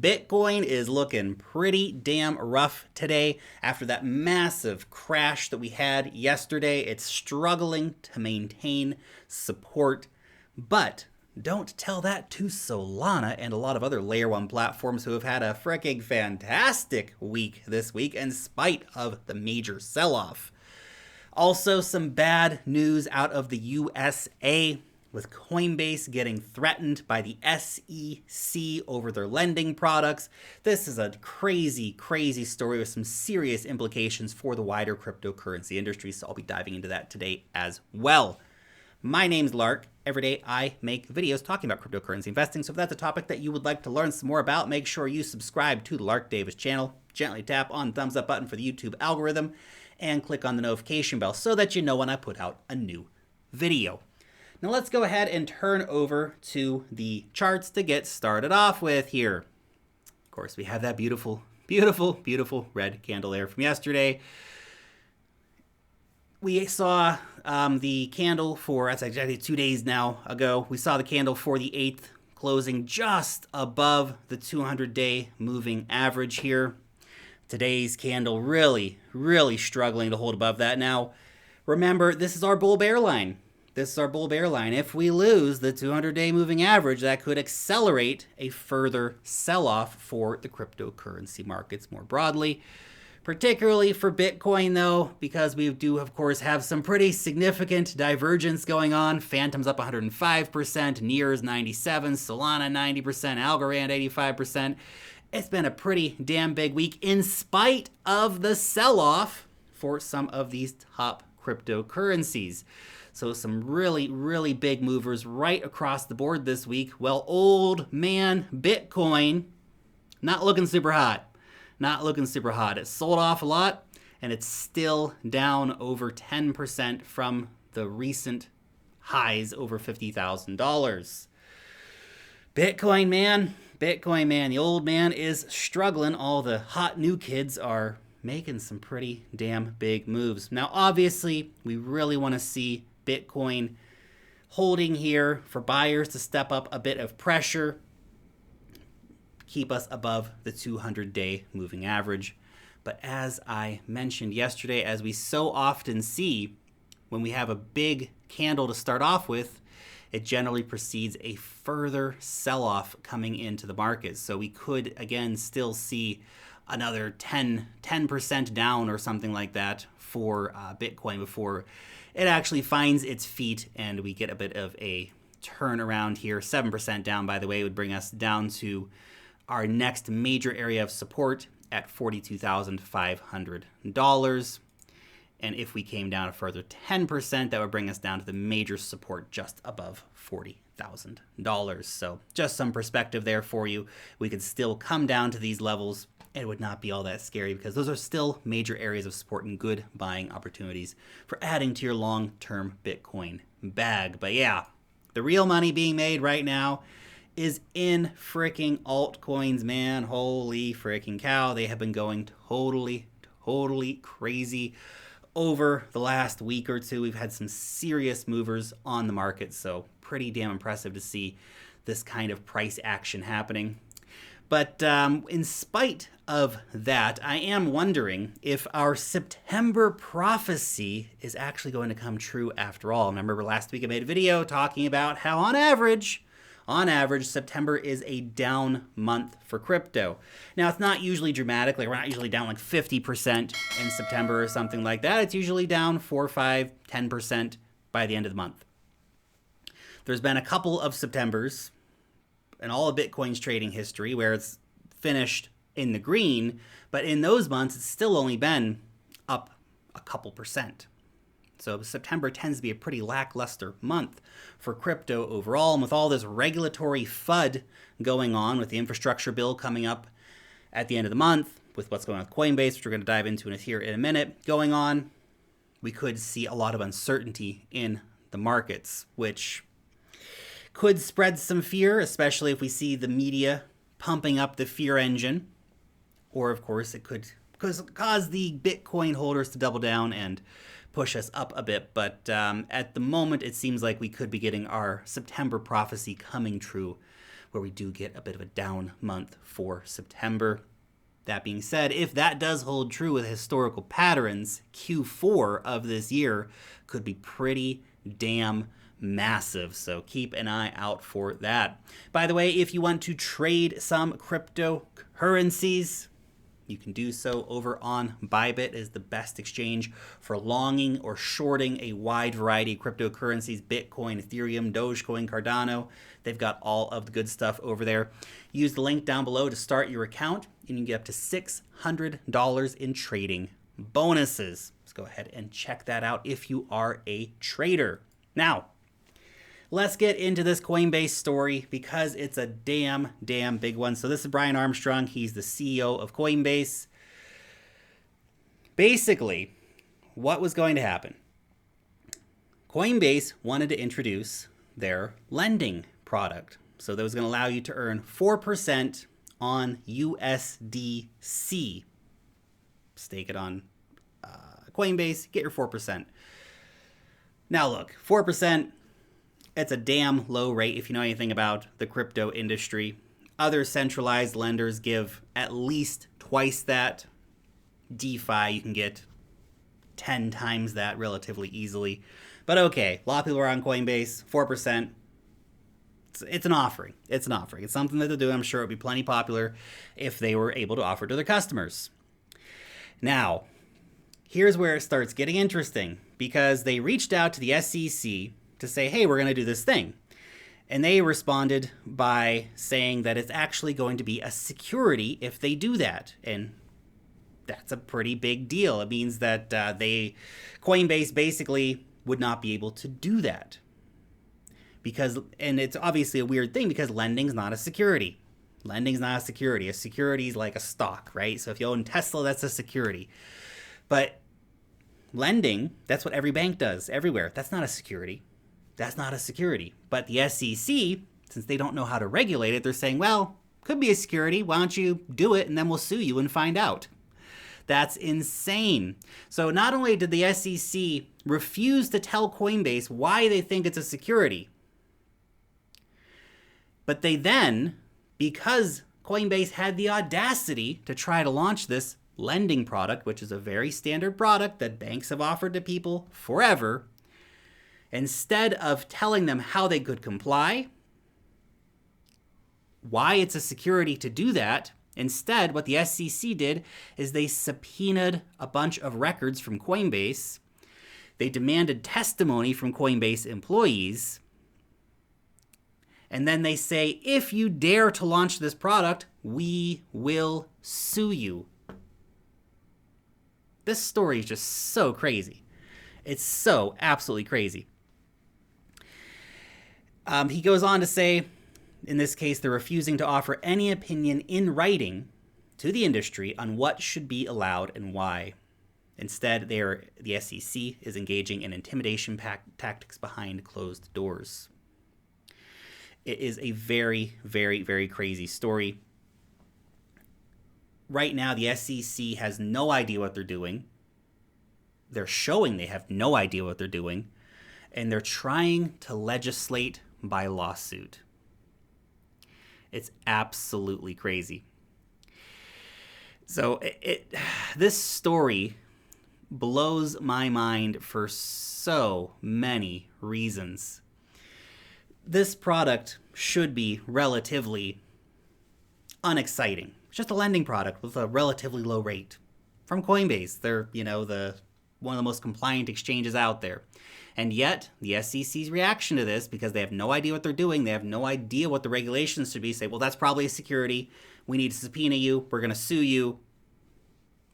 Bitcoin is looking pretty damn rough today after that massive crash that we had yesterday. It's struggling to maintain support, but don't tell that to Solana and a lot of other layer 1 platforms who have had a freaking fantastic week this week in spite of the major sell-off. Also, some bad news out of the USA, with Coinbase getting threatened by the SEC over their lending products. This is a crazy, crazy story with some serious implications for the wider cryptocurrency industry, so I'll be diving into that today as well. My name's Lark. Every day I make videos talking about cryptocurrency investing, so if that's a topic that you would like to learn some more about, make sure you subscribe to the Lark Davis channel. Gently tap on the thumbs up button for the YouTube algorithm, and click on the notification bell so that you know when I put out a new video. Now let's go ahead and turn over to the charts to get started off with here. Of course, we have that beautiful, beautiful, beautiful red candle there from yesterday. We saw the candle for, that's actually 2 days now ago, we saw the candle for the 8th closing just above the 200-day moving average here. Today's candle really, really struggling to hold above that. Now, remember, this is our bull bear line. This is our bull bear line. If we lose the 200-day moving average, that could accelerate a further sell-off for the cryptocurrency markets more broadly. Particularly for Bitcoin, though, because we do, of course, have some pretty significant divergence going on. Phantom's up 105%, Near's 97%, Solana 90%, Algorand 85%. It's been a pretty damn big week in spite of the sell-off for some of these top cryptocurrencies. So some really, really big movers right across the board this week. Well, old man Bitcoin, not looking super hot. Not looking super hot. It sold off a lot, and it's still down over 10% from the recent highs over $50,000. Bitcoin, man. The old man is struggling. All the hot new kids are making some pretty damn big moves. Now, obviously, we really want to see Bitcoin holding here for buyers to step up a bit of pressure, keep us above the 200-day moving average. But as I mentioned yesterday, as we so often see, when we have a big candle to start off with, it generally precedes a further sell-off coming into the market. So we could, again, still see another 10% down or something like that for Bitcoin before it actually finds its feet and we get a bit of a turnaround here. 7% down, by the way, would bring us down to our next major area of support at $42,500. And if we came down a further 10%, that would bring us down to the major support just above $40,000. So just some perspective there for you. We could still come down to these levels. It would not be all that scary because those are still major areas of support and good buying opportunities for adding to your long-term Bitcoin bag. But yeah, the real money being made right now is in freaking altcoins, man. Holy freaking cow. They have been going totally crazy over the last week or two. We've had some serious movers on the market, so pretty damn impressive to see this kind of price action happening. But in spite of that, I am wondering if our September prophecy is actually going to come true after all. And I remember last week I made a video talking about how on average, September is a down month for crypto. Now, it's not usually dramatic. Like, we're not usually down like 50% in September or something like that. It's usually down 4, 5, 10% by the end of the month. There's been a couple of Septembers in all of Bitcoin's trading history where it's finished in the green, but in those months, it's still only been up a couple percent. So September tends to be a pretty lackluster month for crypto overall. And with all this regulatory FUD going on, with the infrastructure bill coming up at the end of the month, with what's going on with Coinbase, which we're going to dive into here in a minute, going on, we could see a lot of uncertainty in the markets, which could spread some fear, especially if we see the media pumping up the fear engine. Or, of course, it could cause the Bitcoin holders to double down and push us up a bit. But at the moment, it seems like we could be getting our September prophecy coming true where we do get a bit of a down month for September. That being said, if that does hold true with historical patterns, Q4 of this year could be pretty damn massive. So keep an eye out for that. By the way, if you want to trade some cryptocurrencies, you can do so over on Bybit. Is the best exchange for longing or shorting a wide variety of cryptocurrencies: Bitcoin, Ethereum, Dogecoin, Cardano. They've got all of the good stuff over there. Use the link down below to start your account, and you can get up to $600 in trading bonuses. Let's go ahead and check that out if you are a trader. Now, let's get into this Coinbase story because it's a damn big one. So this is Brian Armstrong. He's the CEO of Coinbase. Basically, what was going to happen? Coinbase wanted to introduce their lending product. So that was going to allow you to earn 4% on USDC. Stake it on Coinbase, get your 4%. Now look, 4%, it's a damn low rate if you know anything about the crypto industry. Other centralized lenders give at least twice that. DeFi, you can get 10 times that relatively easily. But okay, a lot of people are on Coinbase, 4%. It's an offering. It's an offering. It's something that they're doing. I'm sure it would be plenty popular if they were able to offer to their customers. Now, here's where it starts getting interesting because they reached out to the SEC to say, hey, we're going to do this thing. And they responded by saying that it's actually going to be a security if they do that. And that's a pretty big deal. It means that Coinbase basically would not be able to do that. And it's obviously a weird thing because lending's not a security. Lending's not a security. A security is like a stock, right? So if you own Tesla, that's a security. But lending, that's what every bank does everywhere. That's not a security. That's not a security. But the SEC, since they don't know how to regulate it, they're saying, well, could be a security. Why don't you do it and then we'll sue you and find out. That's insane. So not only did the SEC refuse to tell Coinbase why they think it's a security, but they then, because Coinbase had the audacity to try to launch this lending product, which is a very standard product that banks have offered to people forever, instead of telling them how they could comply, why it's a security to do that, instead what the SEC did is they subpoenaed a bunch of records from Coinbase. They demanded testimony from Coinbase employees. And then they say, if you dare to launch this product, we will sue you. This story is just so crazy. It's so absolutely crazy. He goes on to say, in this case, they're refusing to offer any opinion in writing to the industry on what should be allowed and why. Instead, the SEC is engaging in intimidation tactics behind closed doors. It is a very crazy story. Right now, the SEC has no idea what they're doing. They're showing they have no idea what they're doing. And they're trying to legislate by lawsuit. It's absolutely crazy. So this story blows my mind for so many reasons. This product should be relatively unexciting. It's just a lending product with a relatively low rate from Coinbase. They're, one of the most compliant exchanges out there. And yet, the SEC's reaction to this, because they have no idea what they're doing, they have no idea what the regulations should be, say, well, that's probably a security. We need to subpoena you. We're going to sue you.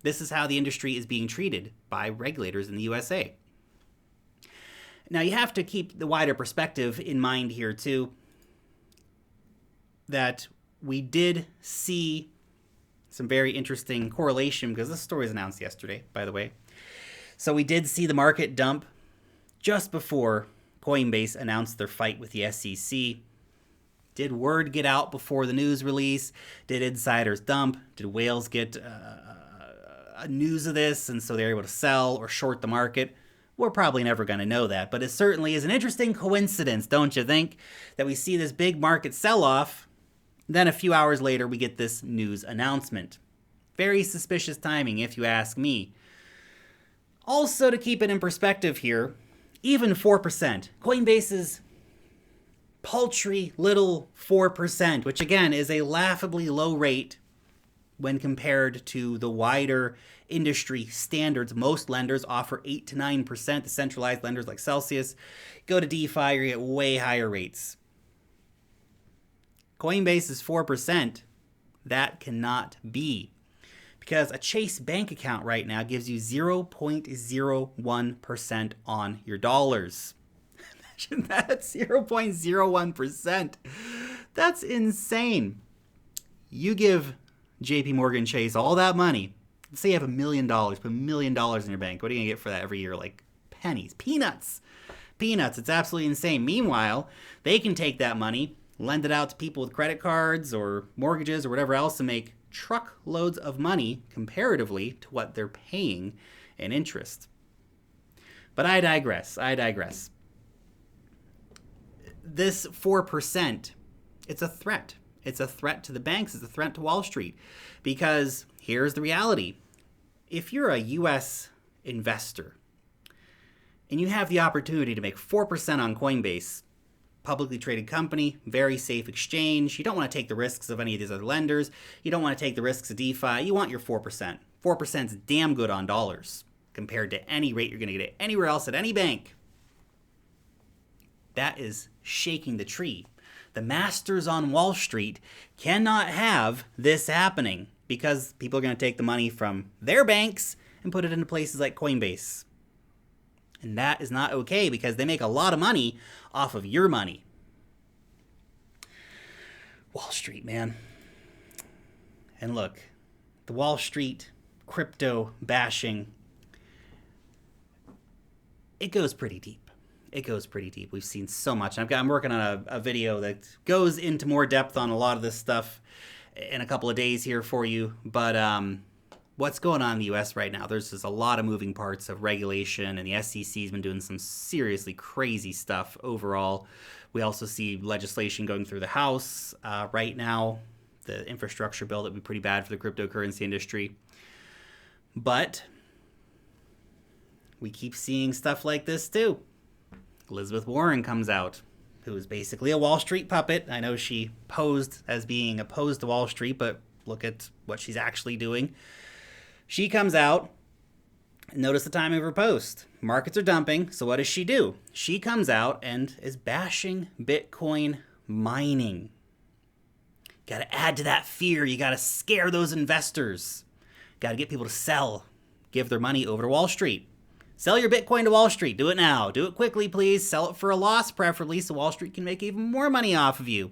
This is how the industry is being treated by regulators in the USA. Now, you have to keep the wider perspective in mind here, too, that we did see some very interesting correlation, because this story was announced yesterday, by the way. So we did see the market dump just before Coinbase announced their fight with the SEC. Did word get out before the news release? Did insiders dump? Did whales get news of this, and so they're able to sell or short the market? We're probably never going to know that, but it certainly is an interesting coincidence, don't you think, that we see this big market sell-off Then a few hours later, we get this news announcement. Very suspicious timing, if you ask me. Also, to keep it in perspective here, even 4%, Coinbase's paltry little 4%, which again is a laughably low rate when compared to the wider industry standards. Most lenders offer 8 to 9%. The centralized lenders like Celsius, go to DeFi, you get way higher rates. Coinbase is 4%. That cannot be. Because a Chase bank account right now gives you 0.01% on your dollars. Imagine that, 0.01%. That's insane. You give JP Morgan Chase all that money. Let's say you have $1 million, put $1 million in your bank. What are you going to get for that every year? Like pennies, peanuts. Peanuts. It's absolutely insane. Meanwhile, they can take that money, lend it out to people with credit cards or mortgages or whatever else and make truckloads of money comparatively to what they're paying in interest. But I digress. This 4%, it's a threat. It's a threat to the banks. It's a threat to Wall Street. Because here's the reality. If you're a U.S. investor and you have the opportunity to make 4% on Coinbase, publicly traded company, very safe exchange, you don't want to take the risks of any of these other lenders, you don't want to take the risks of DeFi, you want your 4%. 4% is damn good on dollars compared to any rate you're going to get anywhere else at any bank. That is shaking the tree. The masters on Wall Street cannot have this happening because people are going to take the money from their banks and put it into places like Coinbase. And that is not okay because they make a lot of money off of your money. Wall Street, man. And look, the Wall Street crypto bashing, it goes pretty deep. We've seen so much. I'm working on a video that goes into more depth on a lot of this stuff in a couple of days here for you. But what's going on in the U.S. right now? There's just a lot of moving parts of regulation, and the SEC has been doing some seriously crazy stuff overall. We also see legislation going through the House right now, the infrastructure bill that would be pretty bad for the cryptocurrency industry. But we keep seeing stuff like this too. Elizabeth Warren comes out, who is basically a Wall Street puppet. I know she posed as being opposed to Wall Street, but look at what she's actually doing. She comes out, and notice the timing of her post. Markets are dumping, so what does she do? She comes out and is bashing Bitcoin mining. Got to add to that fear. You got to scare those investors. Got to get people to sell, give their money over to Wall Street. Sell your Bitcoin to Wall Street. Do it now. Do it quickly, please. Sell it for a loss, preferably, so Wall Street can make even more money off of you.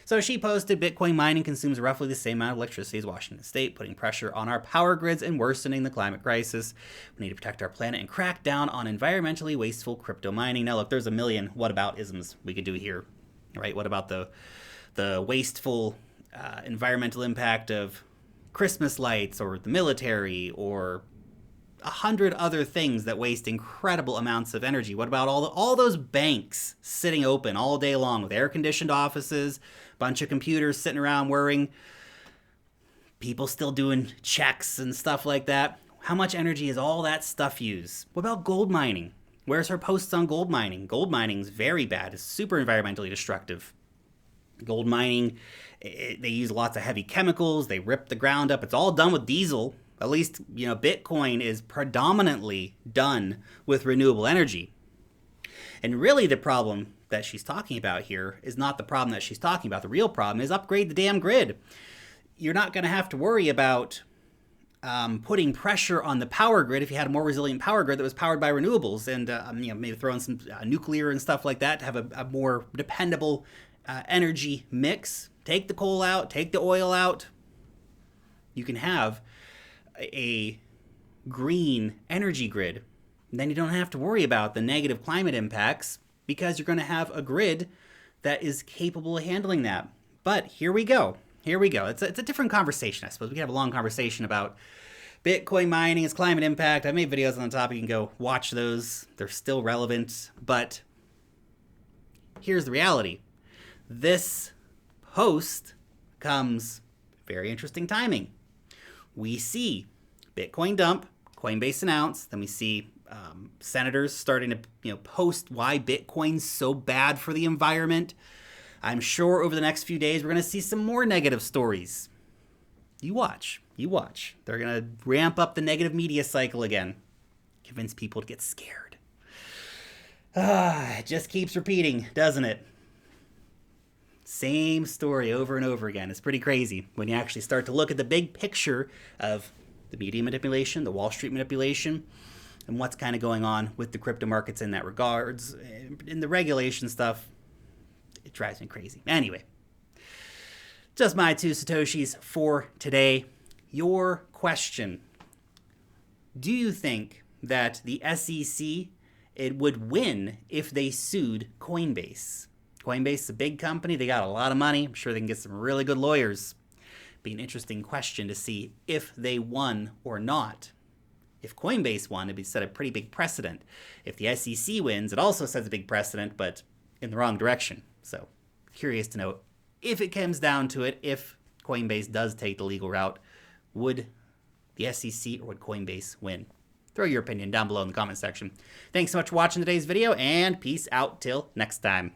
So she posted, Bitcoin mining consumes roughly the same amount of electricity as Washington State, putting pressure on our power grids and worsening the climate crisis. We need to protect our planet and crack down on environmentally wasteful crypto mining. Now, look, there's a million what-about-isms we could do here, right? What about the wasteful environmental impact of Christmas lights or the military or 100 other things that waste incredible amounts of energy? What about all those banks sitting open all day long with air-conditioned offices, bunch of computers sitting around worrying, people still doing checks and stuff like that? How much energy is all that stuff use? What about gold mining? Where's her posts on gold mining? Gold mining is very bad. It's super environmentally destructive. Gold mining, they use lots of heavy chemicals. They rip the ground up. It's all done with diesel. At least, Bitcoin is predominantly done with renewable energy. And really the problem that she's talking about here is not the problem that she's talking about. The real problem is upgrade the damn grid. You're not going to have to worry about putting pressure on the power grid if you had a more resilient power grid that was powered by renewables and maybe throw in some nuclear and stuff like that to have a more dependable energy mix. Take the coal out, take the oil out. You can have a green energy grid. And then you don't have to worry about the negative climate impacts because you're going to have a grid that is capable of handling that. But here we go. It's a different conversation, I suppose. We can have a long conversation about Bitcoin mining, its climate impact. I made videos on the topic. You can go watch those. They're still relevant. But here's the reality. This post comes very interesting timing. We see Bitcoin dump, Coinbase announce, then we see senators starting to post why Bitcoin's so bad for the environment. I'm sure over the next few days we're going to see some more negative stories. You watch. They're going to ramp up the negative media cycle again. Convince people to get scared. It just keeps repeating, doesn't it? Same story over and over again. It's pretty crazy when you actually start to look at the big picture of the media manipulation, the Wall Street manipulation, and what's kind of going on with the crypto markets in that regards. In the regulation stuff, it drives me crazy. Anyway, just my 2 Satoshis for today. Your question: do you think that the SEC would win if they sued Coinbase? Coinbase is a big company. They got a lot of money. I'm sure they can get some really good lawyers. Be an interesting question to see if they won or not. If Coinbase won, it'd set a pretty big precedent. If the SEC wins, it also sets a big precedent, but in the wrong direction. So, curious to know if it comes down to it, if Coinbase does take the legal route, would the SEC or would Coinbase win? Throw your opinion down below in the comment section. Thanks so much for watching today's video, and peace out till next time.